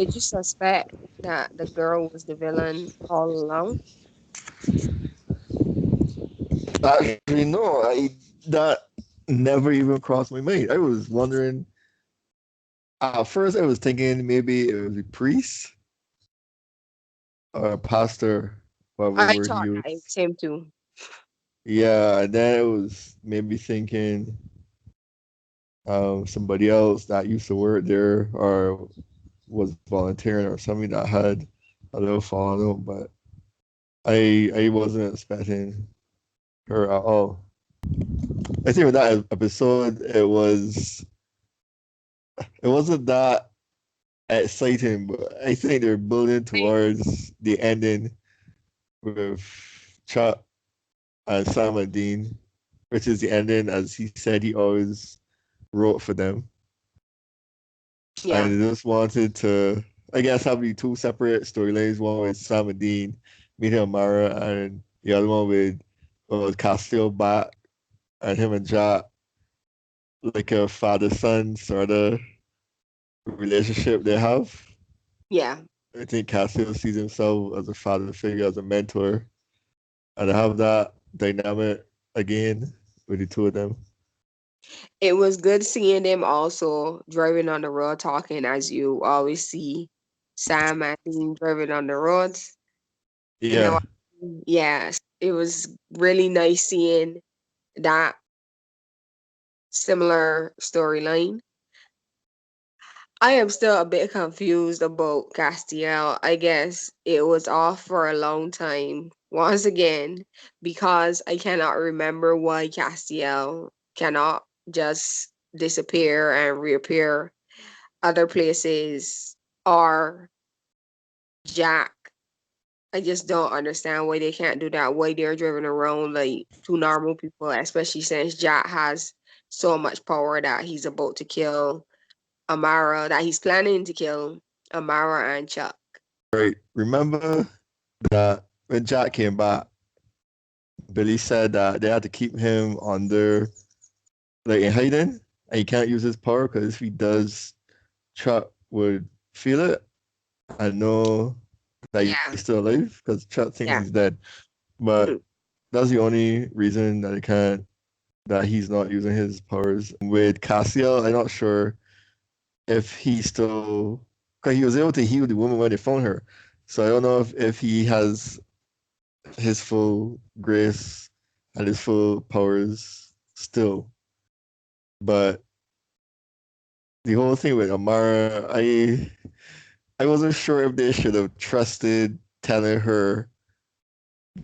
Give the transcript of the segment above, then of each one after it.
Did you suspect that the girl was the villain all along? Actually, no, I that never even crossed my mind. I was wondering. At first, I was thinking maybe it was a priest or a pastor, whatever I word he thought that it used. was him too. Yeah, and then it was maybe thinking somebody else that used to work there or was volunteering or somebody that had a little follow, but I wasn't expecting her at all. I think with that episode, it wasn't that exciting, but I think they're building towards the ending with Chuck and Sam and Dean, which is the ending as he said he always wrote for them. Yeah, And they just wanted to, I guess, have the two separate storylines. One with Sam and Dean meeting Amara, and the other one with Castiel back and him and Jack, like a father son sort of relationship they have. yeah. I think Castiel sees himself as a father figure, as a mentor, and to have that dynamic again with the two of them. It was good seeing them also driving on the road talking as you always see Sam and Dean driving on the roads. You know, Yeah, yes, it was really nice seeing that similar storyline. I am still a bit confused about Castiel. I guess it was off for a long time once again because I cannot remember why Castiel cannot just disappear and reappear other places or Jack. I just don't understand why they can't do that. Why they're driven around like two normal people, especially since Jack has so much power that he's about to kill Amara, that he's planning to kill Amara and Chuck. right. Remember that when Jack came back, Billy said that they had to keep him under, like in hiding, and he can't use his power because if he does, Chuck would feel it and know that he's Yeah, still alive because Chuck thinks he's yeah. dead. But Mhm. that's the only reason that he can't, that he's not using his powers. With Cassiel, I'm not sure if he still, because he was able to heal the woman when they found her. So I don't know if he has his full grace and his full powers still. But the whole thing with Amara, I wasn't sure if they should have trusted telling her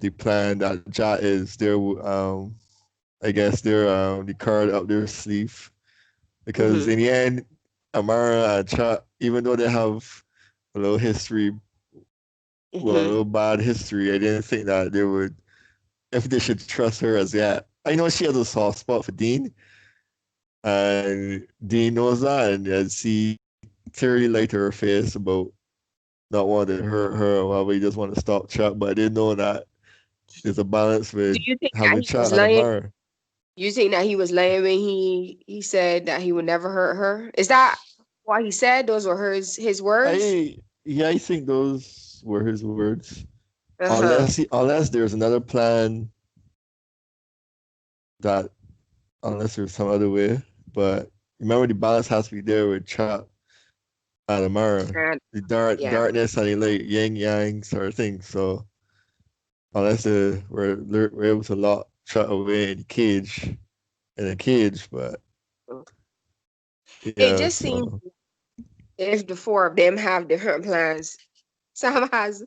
the plan that Jack is their I guess their the card up their sleeve. Because Mhm. in the end, Amara and Chuck, even though they have a little history, well, a Mhm. little bad history, I didn't think that they would, if they should trust her as yet. I know she has a soft spot for Dean, and Dean knows that, and she clearly lied to her face about not wanting to hurt her or whatever. He just want to stop Chuck, but I didn't know that there's a balance Do with you think that having he was Chuck and lying? Amara. You think that he was lying when he said that he would never hurt her? Is that what he said? Those were his words? I think those were his words. Uh-huh. Unless there's another plan that unless there's some other way. But remember the balance has to be there with Chuck and Amara. And The yeah. darkness and the light, yin yang sort of thing. So unless we're able to lock Chuck away in a cage, but It yeah, just seems so if the four of them have different plans. Sam has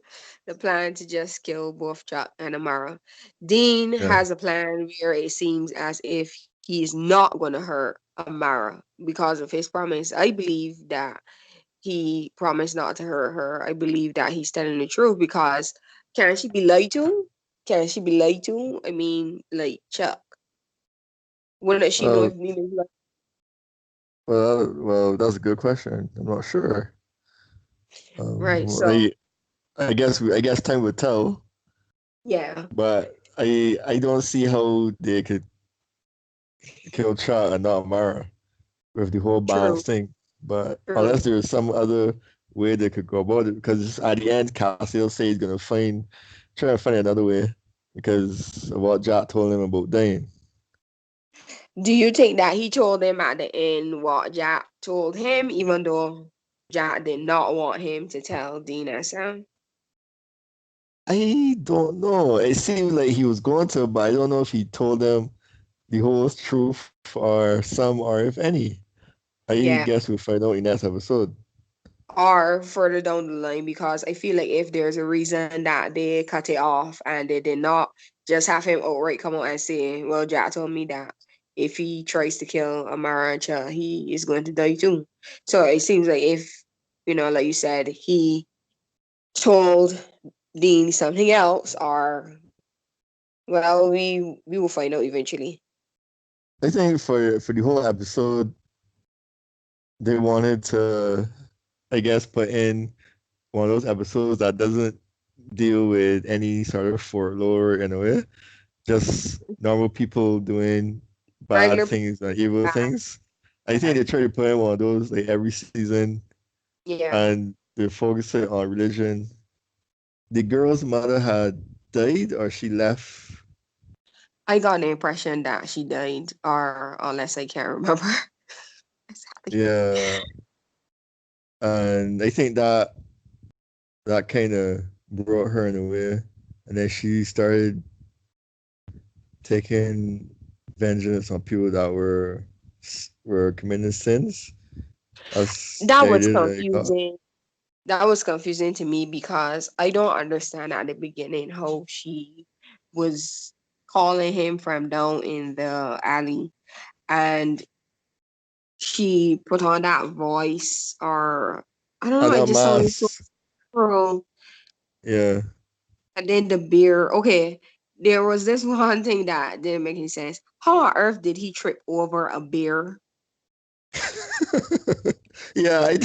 the plan to just kill both Chuck and Amara. Dean yeah. has a plan where it seems as if he's not going to hurt Amara because of his promise. I believe that he promised not to hurt her. I believe that he's telling the truth because can she be lied to? Can she be lied to? I mean, like Chuck. Wouldn't she know Well, if Nina's like, well, that's a good question. I'm not sure. right? Well, I guess time will tell. Yeah, But I don't see how they could kill Cha and not Mara with the whole balance true, thing. But true. unless there's some other way they could go about it because at the end, Cassio says he's gonna try to find another way because of what Jack told him about dying. Do you think that he told him at the end what Jack told him, even though Jack did not want him to tell Dean and Sam? I don't know. It seemed like he was going to, but I don't know if he told them the whole truth or some or if any. I Yeah. guess we'll find out in next episode. Or further down the line, because I feel like if there's a reason that they cut it off and they did not just have him outright come out and say, well, Jack told me that if he tries to kill Amara and Cha, he is going to die too. So it seems like if, like you said, he told Dean something else, or well, we will find out eventually. I think for the whole episode, they wanted to, I guess, put in one of those episodes that doesn't deal with any sort of folklore in a way, just normal people doing bad Regular people, things and evil things. I think yeah, they try to put in one of those like every season, yeah. and they focus it on religion. The girl's mother had died or she left. I got the impression that she died, or unless I can't remember exactly. Yeah, and I think that kind of brought her in a way, and then she started taking vengeance on people that were committing sins. That's That the was idea that I got. confusing. That was confusing to me because I don't understand at the beginning how she was calling him from down in the alley, and she put on that voice, or I don't know, And it that just sounded so mask, natural. yeah. And then the beer. Okay, there was this one thing that didn't make any sense. How on earth did he trip over a beer? Yeah,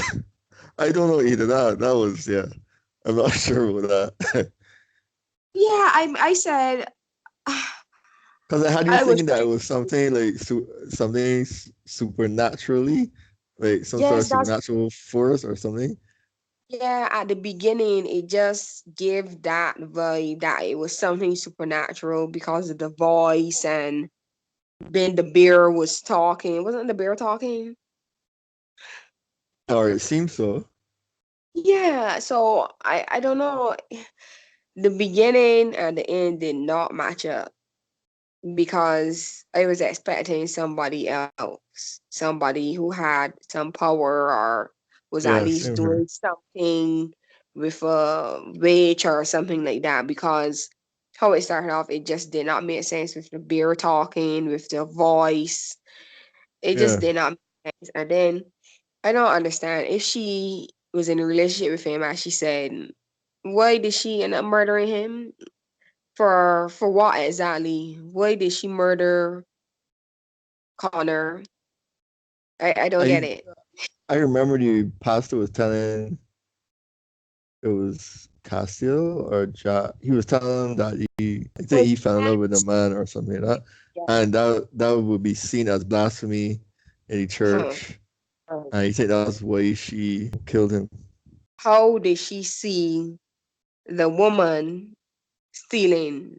I don't know either. That was yeah. I'm not sure about that. Yeah, I said Because I had you I was thinking that it was something like something supernaturally, like some sort yes, of that's supernatural force or something. yeah. At the beginning, it just gave that vibe that it was something supernatural because of the voice, and then the bear was talking. Wasn't the bear talking? Or it seems so. Yeah. So I don't know. The beginning and the end did not match up, because I was expecting somebody else, somebody who had some power, or was at Yeah, least same here. doing something with a witch or something like that. Because how it started off, it just did not make sense with the bear talking, with the voice. It just Yeah. did not make sense. And then I don't understand if she was in a relationship with him, as she said. Why did she end up murdering him? For what exactly? Why did she murder Connor? I don't get I it. I remember the pastor was telling it was Cassio or Ja. He was telling him that I think Was he fell in love with a that man or something like that, yeah. and that would be seen as blasphemy in the Huh. church. And he said that's why she killed him. How did she see the woman stealing?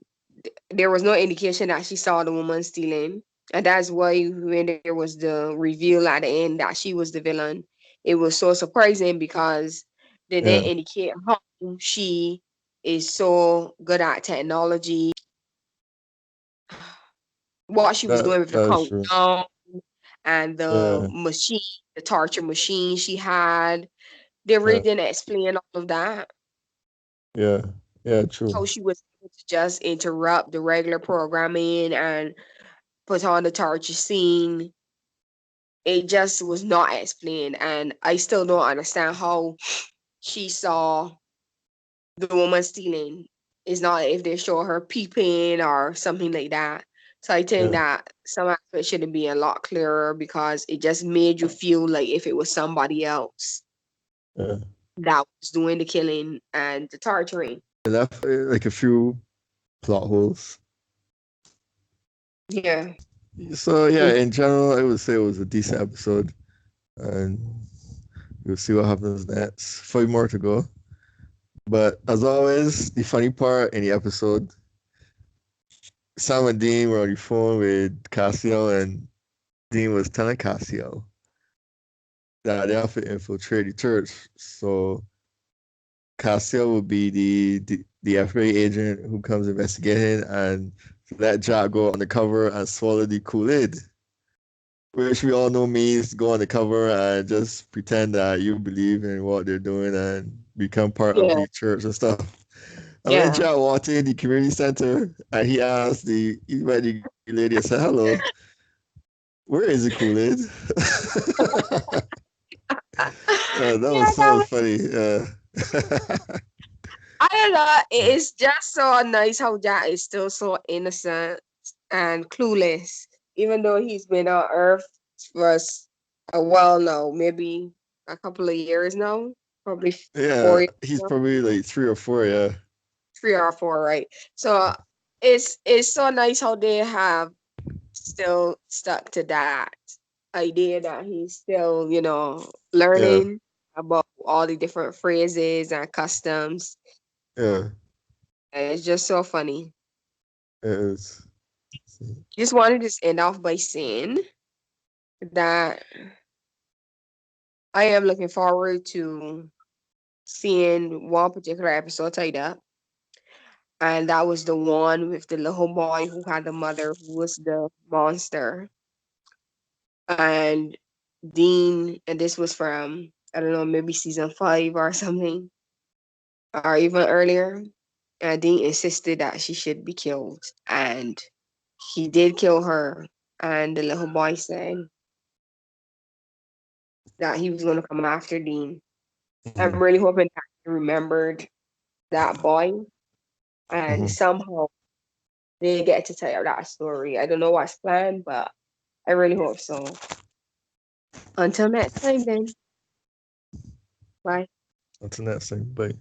There was no indication that she saw the woman stealing. And that's why when there was the reveal at the end that she was the villain, it was so surprising, because they didn't Yeah, indicate how she is so good at technology, what she was doing with the that is true. countdown and the Yeah, machine, the torture machine she had. They really yeah, didn't explain all of that. yeah, yeah. True. How she was able to just interrupt the regular programming and put on the torture scene. It just was not explained. And I still don't understand how she saw the woman stealing. It's not if they show her peeping or something like that. So I think Yeah, that some aspects should be a lot clearer, because it just made you feel like if it was somebody else yeah. that was doing the killing and the torturing. It left like a few plot holes. Yeah. So yeah, in general, I would say it was a decent episode, and We'll see what happens next. 5 more to go. But as always, the funny part in the episode, Sam and Dean were on the phone with Cassio, and Dean was telling Cassio that they have to infiltrate the church. So Cassio will be the FBI agent who comes investigating and let Jack go undercover and swallow the Kool-Aid, which we all know means go undercover and just pretend that you believe in what they're doing and become part of Yeah, the church and stuff. And when yeah. Jack walked in the community center and he met the lady and said, "Hello, where is the Kool-Aid?" That was Yeah, so funny. I don't know. It's just so nice how Jack is still so innocent and clueless, even though he's been on Earth for a while now, maybe a couple of years now, probably Yeah, 4 years he's now, probably like 3 or 4. Yeah, 3 or 4, right? So it's so nice how they have still stuck to that idea that he's still, yeah, learning about all the different phrases and customs. yeah. And it's just so funny. It is. Just wanted to end off by saying that I am looking forward to seeing one particular episode tied up. And that was the one with the little boy who had the mother who was the monster. And Dean, and this was from, I don't know, maybe season 5 or something, or even earlier. And Dean insisted that she should be killed. And he did kill her. And the little boy said that he was going to come after Dean. I'm Mm-hmm. really hoping that he remembered that boy and Mm-hmm. somehow they get to tell that story. I don't know what's planned, but I really hope so. Until next time, then. Bye. Until next time, bye.